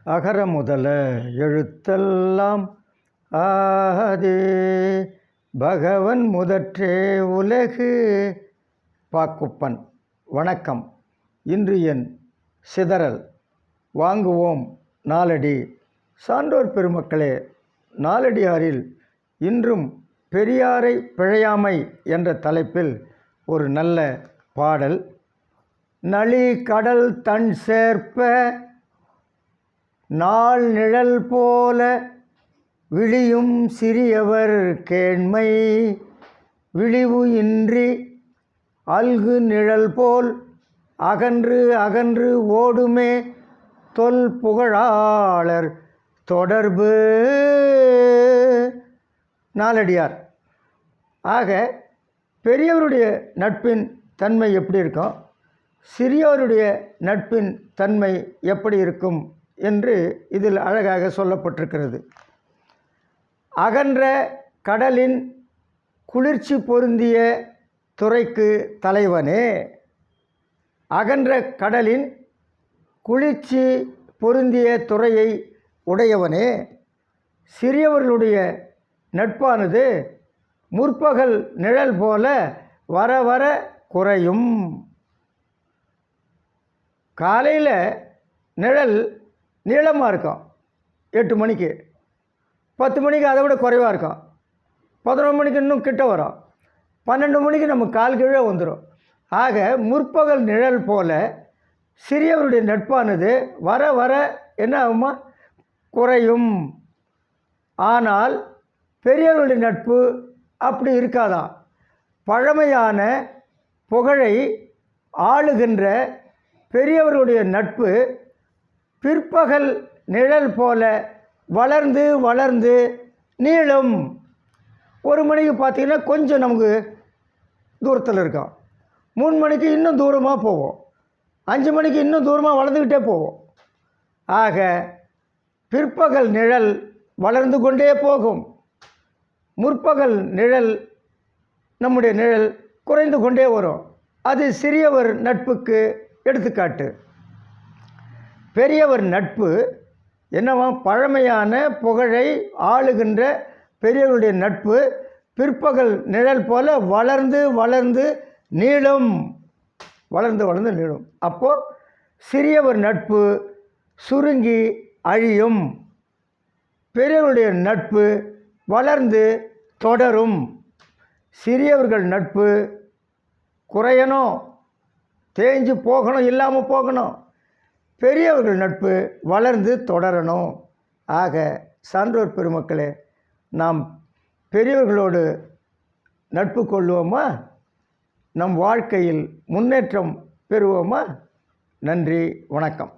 அகர முதல எழுத்தெல்லாம் ஆதே பகவன் முதற்றே உலகு. பாக்குப்பன். வணக்கம். இன்று என் சிதறல் வாங்குவோம் நாலடி. சான்றோர் பெருமக்களே, நாலடியாரில் இன்றும் பெரியாரை பிழையாமை என்ற தலைப்பில் ஒரு நல்ல பாடல். நளி கடல் தன் சேர்ப்ப நாள் நிழல் போல விழியும் சிறியவர் கேண்மை விழிவு இன்றி அல்கு நிழல் போல் அகன்று அகன்று ஓடுமே தொல் புகழாளர் தொடர்பு. நாலடியார். ஆக பெரியவருடைய நட்பின் தன்மை எப்படி இருக்கும், சிறியோருடைய நட்பின் தன்மை எப்படி இருக்கும் என்று இதில் அழகாக சொல்லப்பட்டிருக்கிறது. அகன்ற கடலின் குளிர்ச்சி பொருந்திய துறைக்கு தலைவனே, அகன்ற கடலின் குளிர்ச்சி பொருந்திய துறையை உடையவனே, சிறியவர்களுடைய நட்பானது முற்பகல் நிழல் போல வர வர குறையும். காலையில் நிழல் நீளமாக இருக்கும், 8 மணிக்கு. 10 மணிக்கு அதை விட குறைவாக இருக்கும். 11 மணிக்கு இன்னும் கிட்ட வரும். 12 மணிக்கு நம்ம கால் கீழே வந்துடும். ஆக முற்பகல் நிழல் போல சிறியவருடைய நட்பானது வர வர என்ன ஆகுமா, குறையும். ஆனால் பெரியவருடைய நட்பு அப்படி இருக்காதான். பழமையான புகழை ஆளுகின்ற பெரியவருடைய நட்பு பிற்பகல் நிழல் போல வளர்ந்து வளர்ந்து நீளும். 1 மணிக்கு பார்த்திங்கன்னா கொஞ்சம் நமக்கு தூரத்தில் இருக்கும். 3 மணிக்கு இன்னும் தூரமாக போவோம். 5 மணிக்கு இன்னும் தூரமாக வளர்ந்துக்கிட்டே போவோம். ஆக பிற்பகல் நிழல் வளர்ந்து கொண்டே போகும். முற்பகல் நிழல், நம்முடைய நிழல் குறைந்து கொண்டே வரும். அது சிறியவர் நட்புக்கு எடுத்துக்காட்டு. பெரியவர் நட்பு என்னவா, பழமையான புகழை ஆளுகின்ற பெரியவருடைய நட்பு பிற்பகல் நிழல் போல வளர்ந்து வளர்ந்து நீளும். வளர்ந்து வளர்ந்து நீளும். அப்போது சிறியவர் நட்பு சுருங்கி அழியும். பெரியவருடைய நட்பு வளர்ந்து தொடரும். சிறியவர்கள் நட்பு குறையணும், தேஞ்சு போகணும், இல்லாமல் போகணும். பெரியவர்கள் நட்பு வளர்ந்து தொடரணும். ஆக சான்றோர் பெருமக்களே, நாம் பெரியவர்களோடு நட்பு கொள்வோமா? நம் வாழ்க்கையில் முன்னேற்றம் பெறுவோமா? நன்றி, வணக்கம்.